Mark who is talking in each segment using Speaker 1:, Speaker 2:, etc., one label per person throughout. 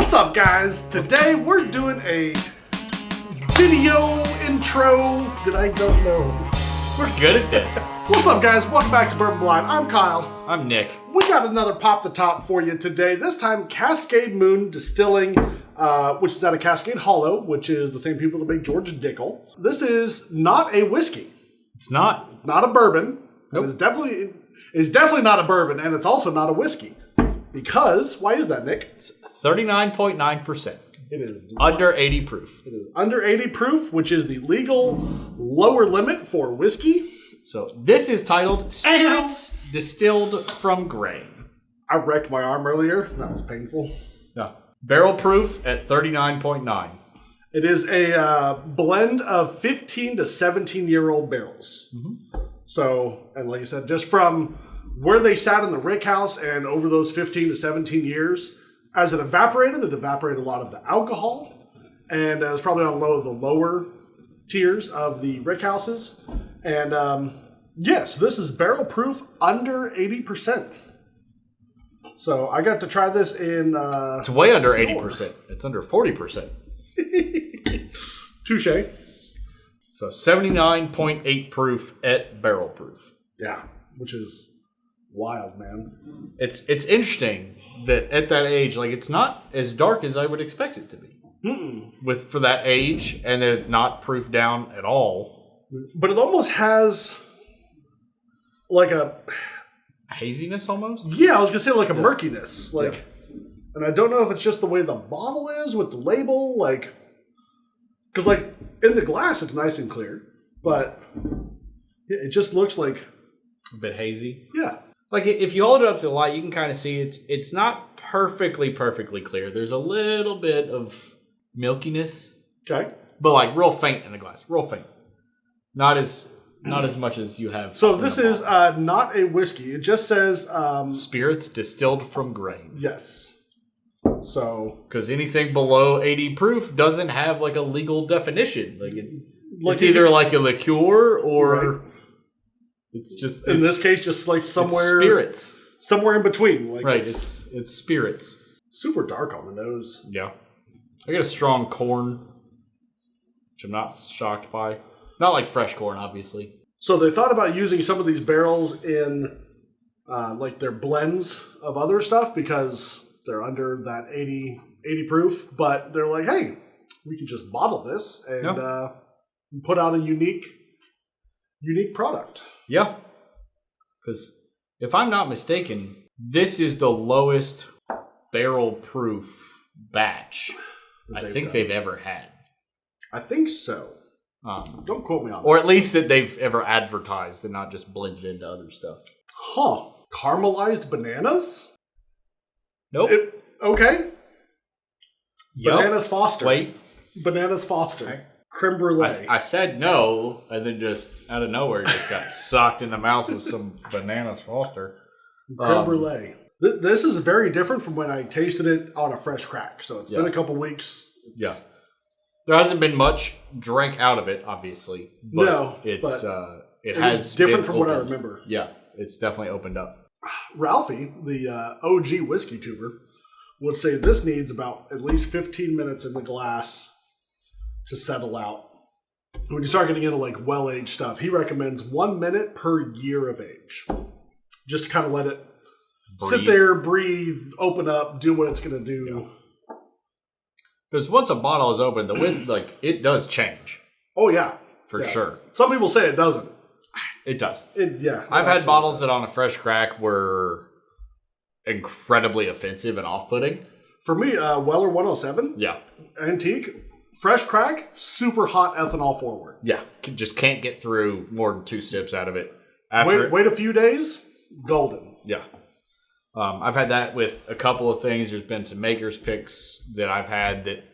Speaker 1: What's up, guys? Today we're doing a video intro that I don't know.
Speaker 2: We're good at this.
Speaker 1: What's up, guys? Welcome back to Bourbon Blind. I'm Kyle.
Speaker 2: I'm Nick.
Speaker 1: We got another Pop the Top for you today. This time, Cascade Moon Distilling, which is out of Cascade Hollow, which is the same people that make George Dickel. This is not a whiskey.
Speaker 2: It's not.
Speaker 1: Not a bourbon.
Speaker 2: Nope.
Speaker 1: It's definitely not a bourbon, and it's also not a whiskey. Because, why is that, Nick?
Speaker 2: It's 39.9%.
Speaker 1: It is
Speaker 2: under 80 proof.
Speaker 1: It is under 80 proof, which is the legal lower limit for whiskey.
Speaker 2: So this is titled Spirits Distilled from Grain.
Speaker 1: I wrecked my arm earlier. That was painful.
Speaker 2: Yeah. Barrel proof at 39.9.
Speaker 1: It is a blend of 15 to 17-year-old barrels. Mm-hmm. So, and like you said, just from where they sat in the rick house and over those 15 to 17 years, as it evaporated a lot of the alcohol, and it was probably on the lower tiers of the rick houses. And yes, this is barrel proof under 80%. So I got to try this in
Speaker 2: it's way under 80%. It's under 40%.
Speaker 1: Touche.
Speaker 2: So 79.8 proof at barrel proof.
Speaker 1: Yeah, which is wild, man.
Speaker 2: It's interesting that at that age, like, it's not as dark as I would expect it to be. For that age, and that it's not proof down at all.
Speaker 1: But it almost has like a
Speaker 2: haziness almost?
Speaker 1: Yeah, I was gonna say like a murkiness. And I don't know if it's just the way the bottle is with the label, because in the glass it's nice and clear, but it just looks like
Speaker 2: a bit hazy.
Speaker 1: Yeah.
Speaker 2: Like, if you hold it up to the light, you can kind of see it's not perfectly clear. There's a little bit of milkiness.
Speaker 1: Okay.
Speaker 2: But real faint in the glass. Real faint. Not as much as you have.
Speaker 1: So this is not a whiskey. It just says
Speaker 2: spirits distilled from grain.
Speaker 1: Yes. So
Speaker 2: because anything below 80 proof doesn't have a legal definition. It's either a liqueur or
Speaker 1: right.
Speaker 2: It's just
Speaker 1: in this case just somewhere
Speaker 2: spirits.
Speaker 1: Somewhere in between.
Speaker 2: Right, it's spirits.
Speaker 1: Super dark on the nose.
Speaker 2: Yeah. I get a strong corn, which I'm not shocked by. Not like fresh corn, obviously.
Speaker 1: So they thought about using some of these barrels in their blends of other stuff because they're under that 80 proof. But they're like, hey, we can just bottle this and put out a unique product.
Speaker 2: Yeah. Because if I'm not mistaken, this is the lowest barrel proof batch I think they've ever had.
Speaker 1: I think so. Don't quote me on that.
Speaker 2: Or at least that they've ever advertised and not just blended into other stuff.
Speaker 1: Huh. Caramelized bananas?
Speaker 2: Nope.
Speaker 1: Okay.
Speaker 2: Yep.
Speaker 1: Bananas Foster.
Speaker 2: Wait.
Speaker 1: Bananas Foster. Okay. Creme brulee.
Speaker 2: I said no, and then just out of nowhere, just got socked in the mouth with some Bananas Foster.
Speaker 1: Creme brulee. This is very different from when I tasted it on a fresh crack. So it's been a couple weeks.
Speaker 2: Yeah. There hasn't been much drank out of it, obviously. But
Speaker 1: no,
Speaker 2: it has
Speaker 1: different from
Speaker 2: opened.
Speaker 1: What I remember.
Speaker 2: Yeah, it's definitely opened up.
Speaker 1: Ralphie, the OG whiskey tuber, would say this needs about at least 15 minutes in the glass to settle out. When you start getting into well-aged stuff, he recommends 1 minute per year of age. Just to kind of let it sit there, breathe, open up, do what it's going to do.
Speaker 2: Because once a bottle is open, the wind, it does change.
Speaker 1: Oh, yeah.
Speaker 2: For sure.
Speaker 1: Some people say it doesn't.
Speaker 2: It does.
Speaker 1: I've
Speaker 2: had bottles that on a fresh crack were incredibly offensive and off-putting.
Speaker 1: For me, Weller 107.
Speaker 2: Yeah.
Speaker 1: Antique. Fresh crack, super hot ethanol forward.
Speaker 2: Yeah. Just can't get through more than 2 sips out of it.
Speaker 1: Wait a few days, golden.
Speaker 2: Yeah. I've had that with a couple of things. There's been some Maker's Picks that I've had that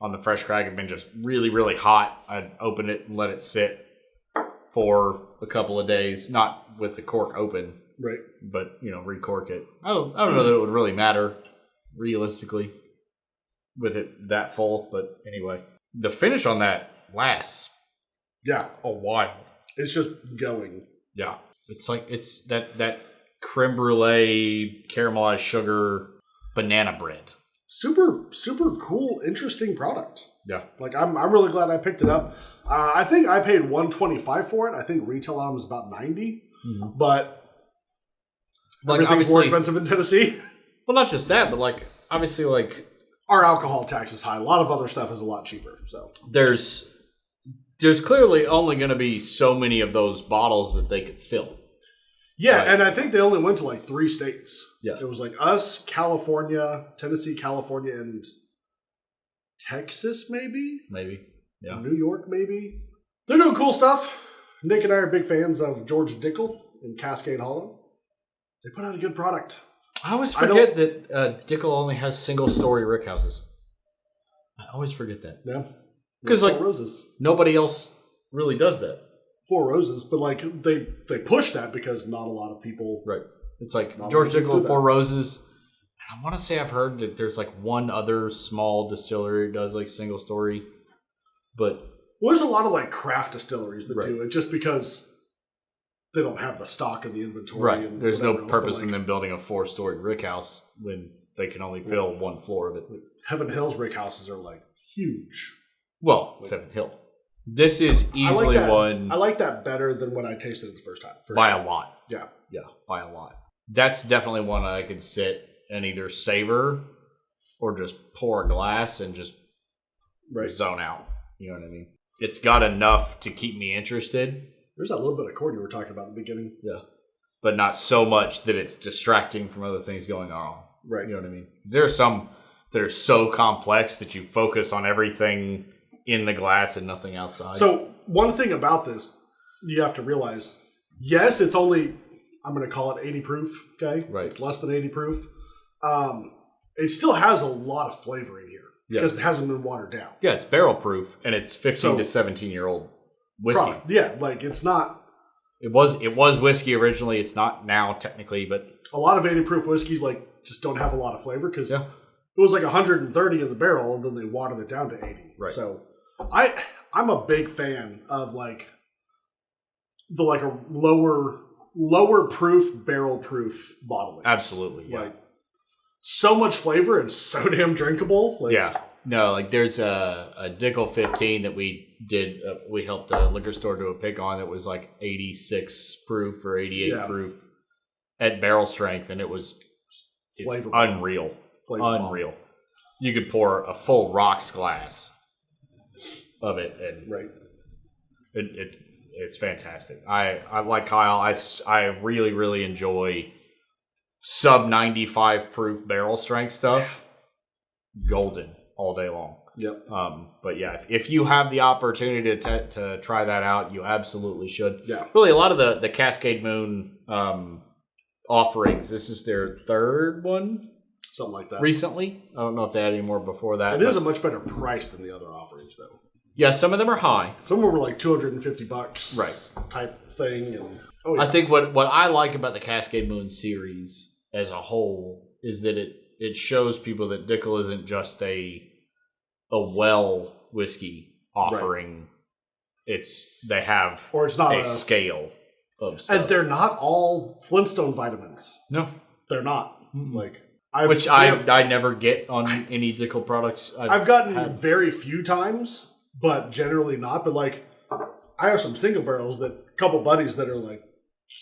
Speaker 2: on the fresh crack have been just really, really hot. I'd open it and let it sit for a couple of days, not with the cork open.
Speaker 1: Right.
Speaker 2: But, recork it. I don't know that it would really matter, realistically, with it that full. But anyway, the finish on that lasts a while.
Speaker 1: It's just going.
Speaker 2: Yeah. It's that creme brulee, caramelized sugar, banana bread.
Speaker 1: super, super cool, interesting product.
Speaker 2: Yeah.
Speaker 1: Like I'm really glad I picked it up. I think I paid $125 for it. I think retail on it was about $90, but everything's more expensive in Tennessee.
Speaker 2: Well, not just that, but like obviously, like
Speaker 1: our alcohol tax is high. A lot of other stuff is a lot cheaper. So
Speaker 2: there's clearly only going to be so many of those bottles that they could fill.
Speaker 1: Yeah, and I think they only went to like 3 states.
Speaker 2: Yeah,
Speaker 1: it was like us, California, Tennessee, California, and Texas, maybe.
Speaker 2: Yeah.
Speaker 1: New York, maybe. They're doing cool stuff. Nick and I are big fans of George Dickel in Cascade Hollow. They put out a good product.
Speaker 2: I always forget that Dickel only has single-story rickhouses. I always forget that.
Speaker 1: Yeah.
Speaker 2: Because like
Speaker 1: Roses.
Speaker 2: Nobody else really does that.
Speaker 1: 4 Roses, but like they push that because not a lot of people.
Speaker 2: Right. It's like George Dickel, 4 Roses. I want to say I've heard that there's like one other small distillery that does like single story, but
Speaker 1: there's a lot of like craft distilleries that do it just because they don't have the stock of the inventory.
Speaker 2: Right.
Speaker 1: And
Speaker 2: there's no purpose
Speaker 1: like,
Speaker 2: in them building a 4-story rick house when they can only fill 1 floor of it.
Speaker 1: Heaven Hills rick houses are like huge.
Speaker 2: Well, like, Heaven Hill. This is easily one.
Speaker 1: I like that better than when I tasted it the first time.
Speaker 2: By a lot.
Speaker 1: Yeah.
Speaker 2: Yeah, by a lot. That's definitely one I could sit and either savor or just pour a glass and just zone out. You know what I mean? It's got enough to keep me interested.
Speaker 1: There's that little bit of chord you were talking about in the beginning.
Speaker 2: Yeah. But not so much that it's distracting from other things going on.
Speaker 1: Right.
Speaker 2: You know what I mean? There are some that are so complex that you focus on everything in the glass and nothing outside.
Speaker 1: So one thing about this, you have to realize, yes, it's only, I'm going to call it 80 proof, okay?
Speaker 2: Right.
Speaker 1: It's less than 80 proof. It still has a lot of flavor in here because it hasn't been watered down.
Speaker 2: Yeah, it's barrel proof and it's 15 to 17-year-old whiskey.
Speaker 1: Yeah, like it's not.
Speaker 2: It was whiskey originally. It's not now technically, but
Speaker 1: a lot of 80 proof whiskeys like just don't have a lot of flavor because it was like 130 in the barrel and then they watered it down to 80.
Speaker 2: Right.
Speaker 1: So I'm a big fan of like the like a lower proof, barrel proof bottling.
Speaker 2: Absolutely, yeah.
Speaker 1: Like so much flavor and so damn drinkable. Like,
Speaker 2: yeah. No, like there's a Dickel 15 that we did. We helped a liquor store do a pick on that was like 86 proof or 88 proof at barrel strength, and it's unreal. Unreal. You could pour a full rocks glass of it, and it's fantastic. I like Kyle. I really, really enjoy sub 95 proof barrel strength stuff. Golden all day long.
Speaker 1: Yep.
Speaker 2: But yeah, if you have the opportunity to try that out, you absolutely should.
Speaker 1: Yeah.
Speaker 2: Really, a lot of the Cascade Moon offerings. This is their 3rd one.
Speaker 1: Something like that.
Speaker 2: Recently. I don't know if they had any more before that.
Speaker 1: It is a much better price than the other offerings, though.
Speaker 2: Yeah, some of them are high.
Speaker 1: Some of them were like $250,
Speaker 2: right?
Speaker 1: Type thing. And
Speaker 2: I think what I like about the Cascade Moon series as a whole is that it shows people that Dickel isn't just a well whiskey offering. Right. They have
Speaker 1: it's not
Speaker 2: a scale of stuff.
Speaker 1: And they're not all Flintstone vitamins.
Speaker 2: No,
Speaker 1: they're not. Mm-hmm. Like
Speaker 2: I never get on any Dickel products.
Speaker 1: I've gotten very few times, but generally not. But like, I have some single barrels a couple buddies that are like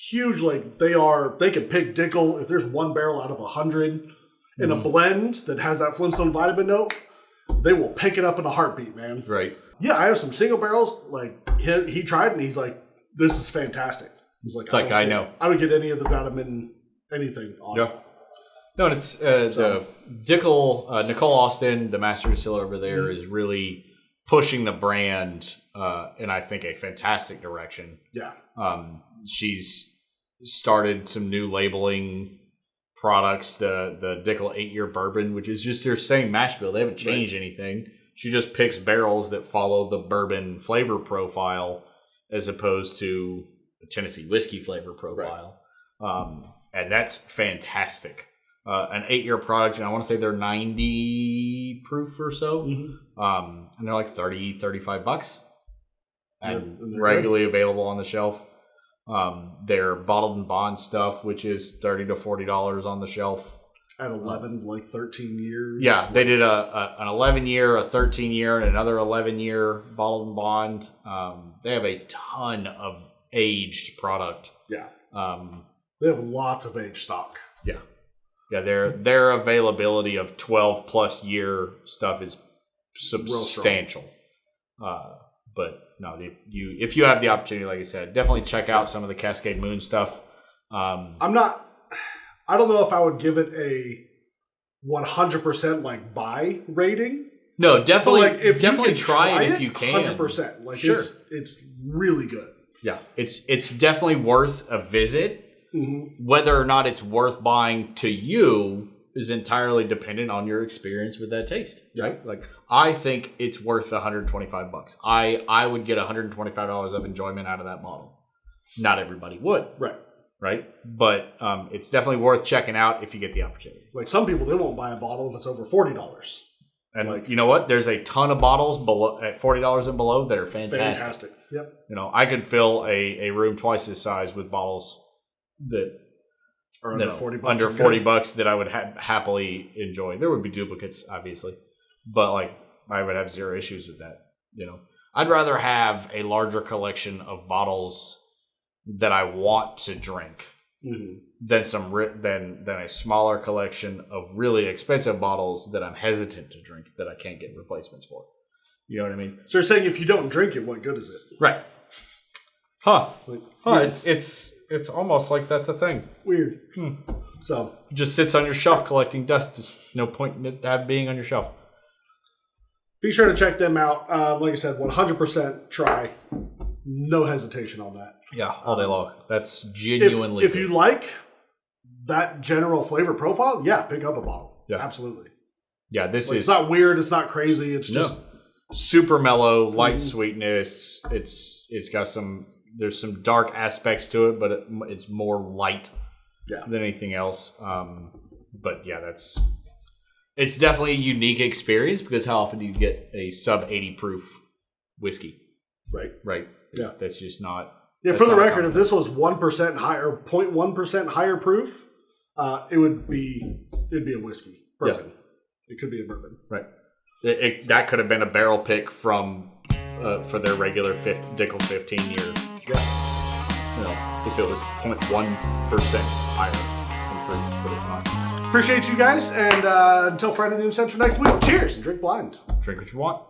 Speaker 1: huge. Like they can pick Dickel if there's 1 barrel out of 100 in a blend that has that Flintstone vitamin note. They will pick it up in a heartbeat, man.
Speaker 2: Right.
Speaker 1: Yeah, I have some single barrels. Like he tried and he's like, "This is fantastic." He's like,
Speaker 2: I know.
Speaker 1: I don't get any of the vitamin anything on it.
Speaker 2: No, and it's the Dickel, Nicole Austin, the master distiller over there, is really pushing the brand in, I think, a fantastic direction.
Speaker 1: Yeah.
Speaker 2: She's started some new labeling products, the Dickel 8-year bourbon, which is just their same mash bill. They haven't changed anything. She just picks barrels that follow the bourbon flavor profile as opposed to the Tennessee whiskey flavor profile. Right. And that's fantastic. An 8-year product, and I want to say they're 90 proof or so. Mm-hmm. And they're like $30-$35 and they're regularly available on the shelf. Their bottled and bond stuff, which is $30 to $40 on the shelf.
Speaker 1: at 11, like 13 years.
Speaker 2: Yeah, they did an 11-year, a 13-year, and another 11-year bottled and bond. They have a ton of aged product.
Speaker 1: Yeah. They have lots of aged stock.
Speaker 2: Yeah. Yeah, their availability of 12+ year stuff is substantial. But no, if you have the opportunity, like I said, definitely check out some of the Cascade Moon stuff.
Speaker 1: I don't know if I would give it a 100% like buy rating.
Speaker 2: No, definitely,
Speaker 1: like, if
Speaker 2: definitely
Speaker 1: you
Speaker 2: try it if you can.
Speaker 1: 100%. Like
Speaker 2: sure.
Speaker 1: It's really good.
Speaker 2: Yeah, it's definitely worth a visit.
Speaker 1: Mm-hmm.
Speaker 2: Whether or not it's worth buying to you is entirely dependent on your experience with that taste.
Speaker 1: Yeah.
Speaker 2: Right? Like, I think it's worth $125. I would get $125 of enjoyment out of that bottle. Not everybody would. Right? But it's definitely worth checking out if you get the opportunity.
Speaker 1: Like, some people, they won't buy a bottle if it's over $40.
Speaker 2: And
Speaker 1: like,
Speaker 2: you know what? There's a ton of bottles below at $40 and below that are fantastic.
Speaker 1: Yep.
Speaker 2: You know, I could fill a room twice this size with bottles that
Speaker 1: are under $40.
Speaker 2: Under $40 that I would happily enjoy. There would be duplicates, obviously, but like I would have zero issues with that. You know, I'd rather have a larger collection of bottles that I want to drink than than a smaller collection of really expensive bottles that I'm hesitant to drink that I can't get replacements for. You know what I mean?
Speaker 1: So you're saying if you don't drink it, what good is it?
Speaker 2: Right. Huh. It's almost like that's a thing.
Speaker 1: Weird. So
Speaker 2: it just sits on your shelf collecting dust. There's no point in it being on your shelf.
Speaker 1: Be sure to check them out. Like I said, 100% try. No hesitation on that.
Speaker 2: Yeah, all day long. That's genuinely
Speaker 1: if you like that general flavor profile, yeah, pick up a bottle.
Speaker 2: Yeah.
Speaker 1: Absolutely.
Speaker 2: Yeah,
Speaker 1: it's not weird. It's not crazy. It's just
Speaker 2: super mellow, light sweetness. It's got there's some dark aspects to it, but it's more light than anything else. But yeah, it's definitely a unique experience because how often do you get a sub 80 proof whiskey? Right.
Speaker 1: Yeah.
Speaker 2: That's just not.
Speaker 1: Yeah, for the record, if this was 1% higher, 0.1% higher proof, it would be a whiskey. Bourbon. Yeah. It could be a bourbon.
Speaker 2: Right. That could have been a barrel pick from for their regular Dickel 15-year. Yeah. You know, if it was 0.1% higher, but it's not.
Speaker 1: Appreciate you guys, and until Friday noon Central next week, cheers and drink blind.
Speaker 2: Drink what you want.